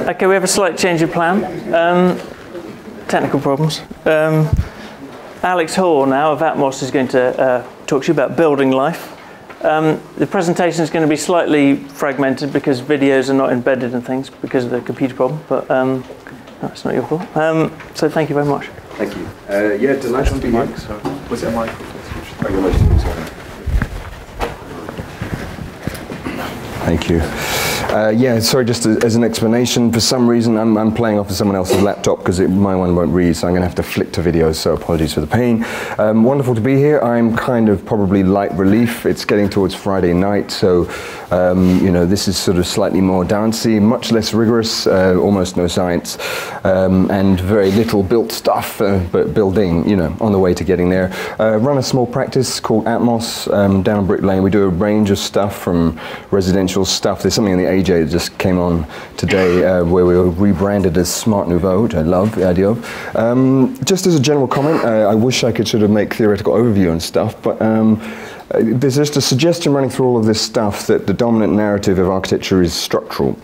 Okay, we have a slight change of plan. Technical problems. Alex Hall now of Atmos is going to talk to you about building life. The presentation is going to be slightly fragmented because videos are not embedded and things because of the computer problem, but that's not your fault. So thank you very much. Thank you. Yeah, delighted to be here. Was it a mic? Thank you. Yeah, sorry, just as an explanation, for some reason I'm playing off of someone else's laptop because my one won't read, so I'm going to have to flick to videos, so apologies for the pain. Wonderful to be here. I'm kind of probably light relief. It's getting towards Friday night, so you know, this is sort of slightly more dancey, much less rigorous, almost no science, and very little built stuff, but building, you know, on the way to getting there. Run a small practice called Atmos down Brick Lane. We do a range of stuff from residential stuff. There's something in the AJ that just came on today where we were rebranded as Smart Nouveau, which I love the idea of. Just as a general comment, I wish I could sort of make theoretical overview and stuff, but there's just a suggestion running through all of this stuff that the dominant narrative of architecture is structural,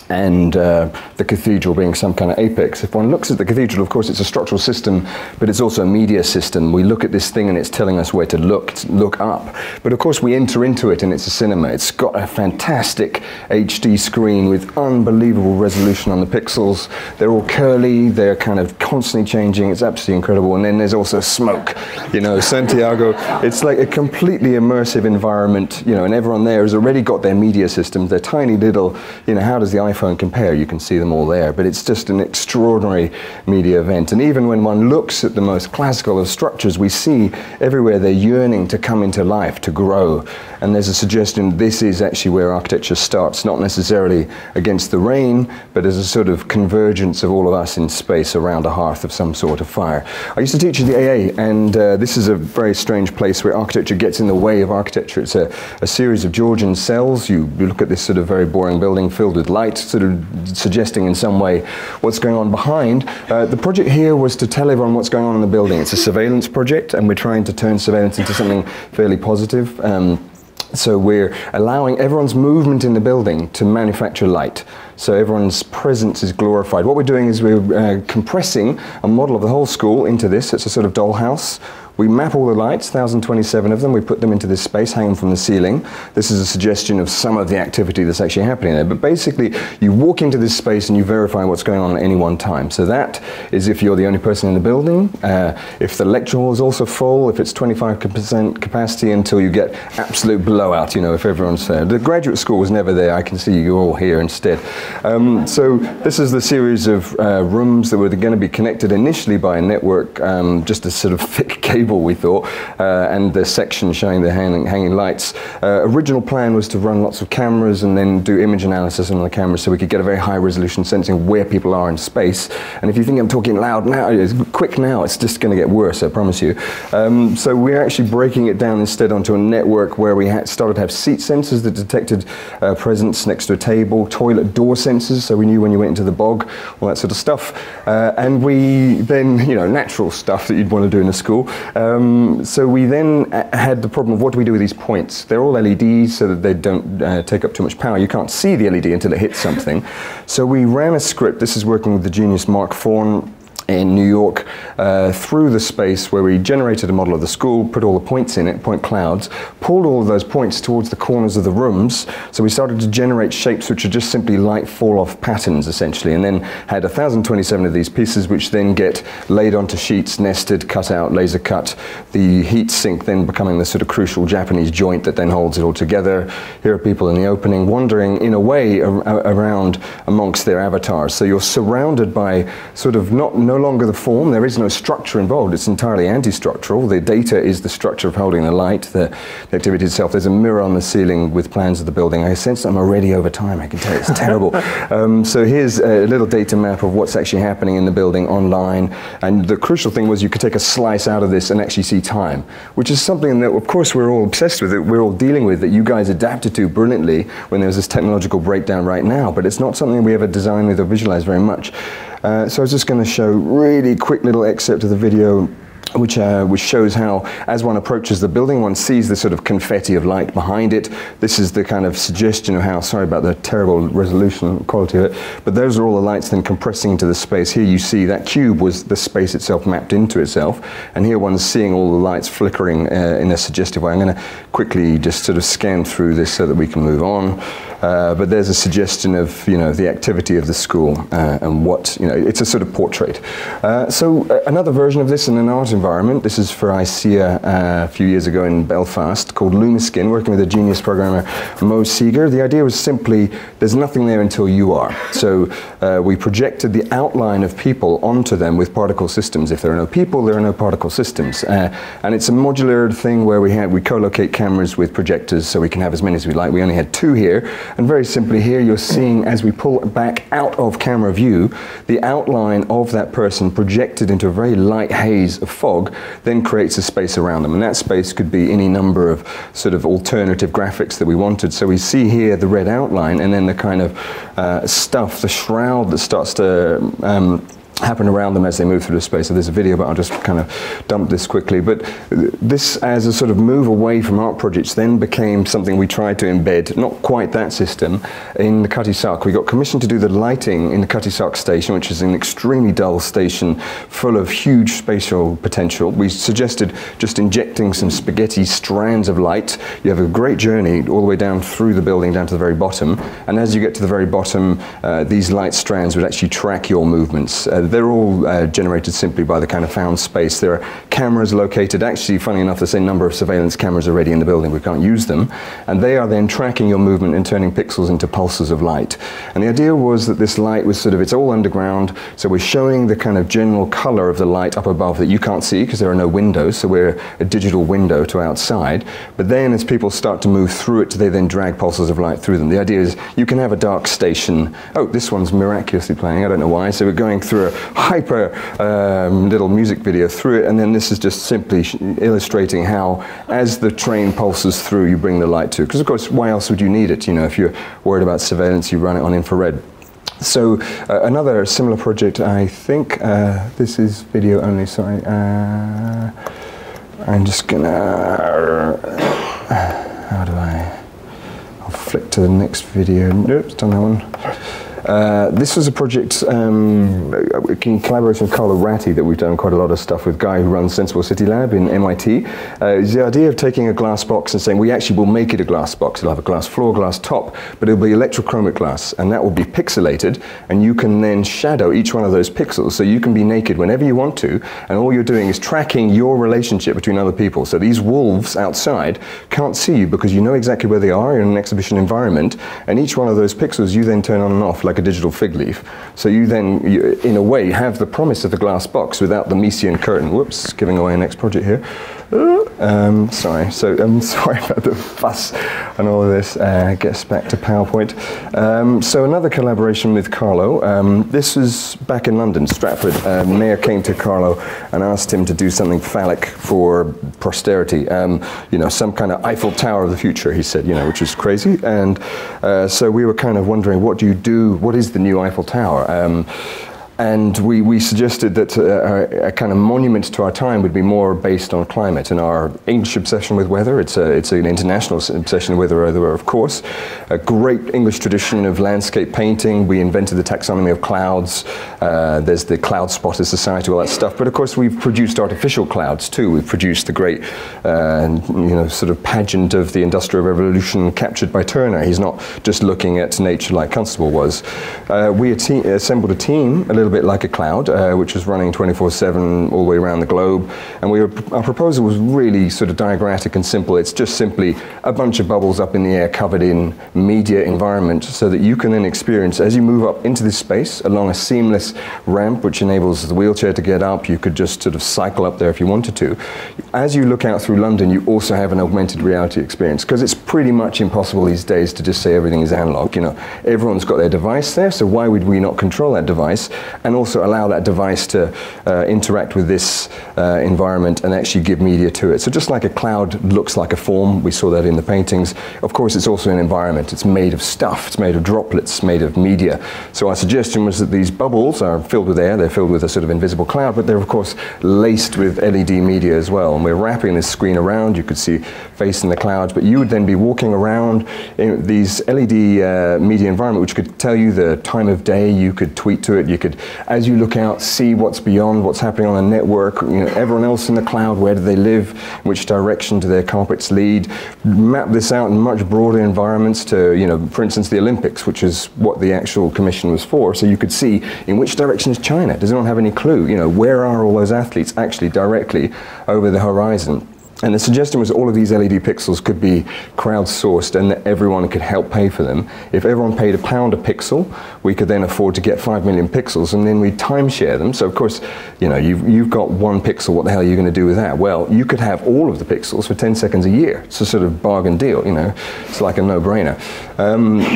and the cathedral being some kind of apex. If one looks at the cathedral, of course, it's a structural system, but it's also a media system. We look at this thing and it's telling us where to look up. But of course, we enter into it and it's a cinema. It's got a fantastic HD screen with unbelievable resolution on the pixels. They're all curly, they're kind of constantly changing. It's absolutely incredible. And then there's also smoke. You know, Santiago, it's like a completely immersive environment, you know, and everyone there has already got their media systems. They're tiny little, you know, how does the iPhone compare? You can see them all there, but it's just an extraordinary media event. And even when one looks at the most classical of structures, we see everywhere they're yearning to come into life, to grow. And there's a suggestion this is actually where architecture starts, not necessarily against the rain, but as a sort of convergence of all of us in space around a hearth of some sort of fire. I used to teach at the AA, and this is a very strange place where architecture gets in the way of architecture. It's a series of Georgian cells. You look at this sort of very boring building filled with light, sort of suggesting in some way what's going on behind. The project here was to tell everyone what's going on in the building. It's a surveillance project, and we're trying to turn surveillance into something fairly positive. So we're allowing everyone's movement in the building to manufacture light. So everyone's presence is glorified. What we're doing is we're compressing a model of the whole school into this. It's a sort of dollhouse. We map all the lights, 1,027 of them, we put them into this space, hang them from the ceiling. This is a suggestion of some of the activity that's actually happening there. But basically, you walk into this space and you verify what's going on at any one time. So that is if you're the only person in the building, if the lecture hall is also full, if it's 25% capacity until you get absolute blowout, you know, if everyone's there. The graduate school was never there. I can see you all here instead. So this is the series of rooms that were going to be connected initially by a network, just a sort of thick cable, we thought, and the section showing the hanging lights. Original plan was to run lots of cameras and then do image analysis on the cameras so we could get a very high resolution sensing where people are in space. And if you think I'm talking loud now, it's quick now, it's just going to get worse, I promise you. So we're actually breaking it down instead onto a network where we started to have seat sensors that detected presence next to a table, toilet door sensors, so we knew when you went into the bog, all that sort of stuff. And we then, you know, natural stuff that you'd want to do in a school. So we then had the problem of what do we do with these points? They're all LEDs so that they don't take up too much power. You can't see the LED until it hits something. So we ran a script. This is working with the genius Mark Thorne in New York, through the space where we generated a model of the school, put all the points in it, point clouds, pulled all of those points towards the corners of the rooms. So we started to generate shapes which are just simply light fall-off patterns, essentially, and then had 1,027 of these pieces which then get laid onto sheets, nested, cut out, laser cut. The heat sink then becoming the sort of crucial Japanese joint that then holds it all together. Here are people in the opening wandering in a way around amongst their avatars. So you're surrounded by sort of no longer the form, there is no structure involved, it's entirely anti-structural. The data is the structure of holding the light, the activity itself. There's a mirror on the ceiling with plans of the building. I sense I'm already over time, I can tell you, it's terrible. So here's a little data map of what's actually happening in the building online, and the crucial thing was you could take a slice out of this and actually see time, which is something that of course we're all obsessed with, that we're all dealing with, that you guys adapted to brilliantly when there was this technological breakdown right now, but it's not something we ever designed with or visualized very much. So I was just going to show really quick little excerpt of the video which shows how, as one approaches the building, one sees the sort of confetti of light behind it. This is the kind of suggestion of how, sorry about the terrible resolution quality of it, but those are all the lights then compressing into the space. Here you see that cube was the space itself mapped into itself, and here one's seeing all the lights flickering in a suggestive way. I'm going to quickly just sort of scan through this so that we can move on. But there's a suggestion of, you know, the activity of the school and what, you know, it's a sort of portrait. So another version of this in an art environment, this is for ICEA a few years ago in Belfast, called Lumiskin, working with a genius programmer, Mo Seeger. The idea was simply, there's nothing there until you are. So we projected the outline of people onto them with particle systems. If there are no people, there are no particle systems. And it's a modular thing where we co-locate cameras with projectors so we can have as many as we like. We only had 2 here. And very simply here you're seeing, as we pull back out of camera view, the outline of that person projected into a very light haze of fog then creates a space around them. And that space could be any number of sort of alternative graphics that we wanted. So we see here the red outline and then the kind of stuff, the shroud that starts to happen around them as they move through the space. So there's a video, but I'll just kind of dump this quickly. But this, as a sort of move away from art projects, then became something we tried to embed, not quite that system, in the Cutty Sark. We got commissioned to do the lighting in the Cutty Sark station, which is an extremely dull station full of huge spatial potential. We suggested just injecting some spaghetti strands of light. You have a great journey all the way down through the building, down to the very bottom. And as you get to the very bottom, these light strands would actually track your movements. They're all generated simply by the kind of found space. There are cameras located, actually, funny enough, the same number of surveillance cameras already in the building. We can't use them. And they are then tracking your movement and turning pixels into pulses of light. And the idea was that this light was sort of, it's all underground, so we're showing the kind of general color of the light up above that you can't see because there are no windows, so we're a digital window to outside. But then as people start to move through it, they then drag pulses of light through them. The idea is you can have a dark station. Oh, this one's miraculously playing, I don't know why. So we're going through a hyper little music video through it, and then this is just simply illustrating how, as the train pulses through, you bring the light to. Because of course, why else would you need it? You know, if you're worried about surveillance, you run it on infrared. So another similar project, I think, this is video only, sorry. I'm just gonna, how do I'll flick to the next video. Nope, it's done that one. This was a project in collaboration with Carlo Ratti that we've done quite a lot of stuff with, Guy who runs Sensible City Lab in MIT. It's the idea of taking a glass box and saying we actually will make it a glass box. It'll have a glass floor, glass top, but it'll be electrochromic glass, and that will be pixelated, and you can then shadow each one of those pixels, so you can be naked whenever you want to, and all you're doing is tracking your relationship between other people. So these wolves outside can't see you because you know exactly where they are in an exhibition environment, and each one of those pixels you then turn on and off like a digital fig leaf. So you then, in a way, have the promise of the glass box without the Messian curtain. Whoops, giving away a next project here. Sorry, so I'm sorry about the fuss and all of this. Gets back to PowerPoint. So another collaboration with Carlo. This was back in London, Stratford. Mayor came to Carlo and asked him to do something phallic for posterity. You know, some kind of Eiffel Tower of the future, he said, you know, which is crazy. And so we were kind of wondering, what do you do? What is the new Eiffel Tower? And we suggested that a kind of monument to our time would be more based on climate and our English obsession with weather. It's an international obsession with weather, of course. A great English tradition of landscape painting. We invented the taxonomy of clouds. There's the Cloud Spotters Society, all that stuff. But of course, we've produced artificial clouds too. We've produced the great, you know, sort of pageant of the Industrial Revolution captured by Turner. He's not just looking at nature like Constable was. We assembled a team, a little bit like a cloud, which was running 24/7 all the way around the globe. And our proposal was really sort of diagrammatic and simple. It's just simply a bunch of bubbles up in the air covered in media environment so that you can then experience, as you move up into this space, along a seamless ramp which enables the wheelchair to get up. You could just sort of cycle up there if you wanted to. As you look out through London, you also have an augmented reality experience, because it's pretty much impossible these days to just say everything is analog. You know, everyone's got their device there, so why would we not control that device? and also allow that device to interact with this environment and actually give media to it. So just like a cloud looks like a form, we saw that in the paintings, of course it's also an environment. It's made of stuff, it's made of droplets, made of media. So our suggestion was that these bubbles are filled with air, they're filled with a sort of invisible cloud, but they're of course laced with LED media as well. And we're wrapping this screen around, you could see face in the clouds, but you would then be walking around in these LED media environment, which could tell you the time of day, you could tweet to it, you could, as you look out, see what's beyond, what's happening on the network, you know, everyone else in the cloud, where do they live, which direction do their carpets lead, map this out in much broader environments to, you know, for instance, the Olympics, which is what the actual commission was for, so you could see in which direction is China, does anyone have any clue, you know, where are all those athletes actually directly over the horizon. And the suggestion was all of these LED pixels could be crowdsourced and that everyone could help pay for them. If everyone paid £1 a pixel, we could then afford to get 5 million pixels, and then we timeshare them. So of course, you know, you've got 1 pixel, what the hell are you going to do with that? Well, you could have all of the pixels for 10 seconds a year. It's a sort of bargain deal, you know. It's like a no-brainer.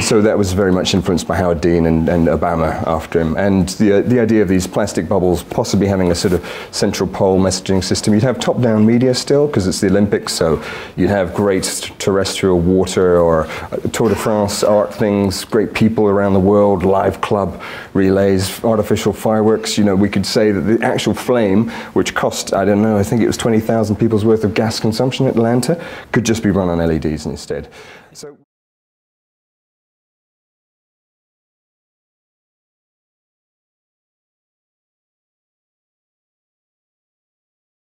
So that was very much influenced by Howard Dean and Obama after him. And the idea of these plastic bubbles possibly having a sort of central pole messaging system. You'd have top-down media still, because it's the Olympics, so you'd have great terrestrial water or Tour de France art things, great people around the world, live club relays, artificial fireworks. You know, we could say that the actual flame, which cost, I don't know, I think it was 20,000 people's worth of gas consumption in Atlanta, could just be run on LEDs instead. So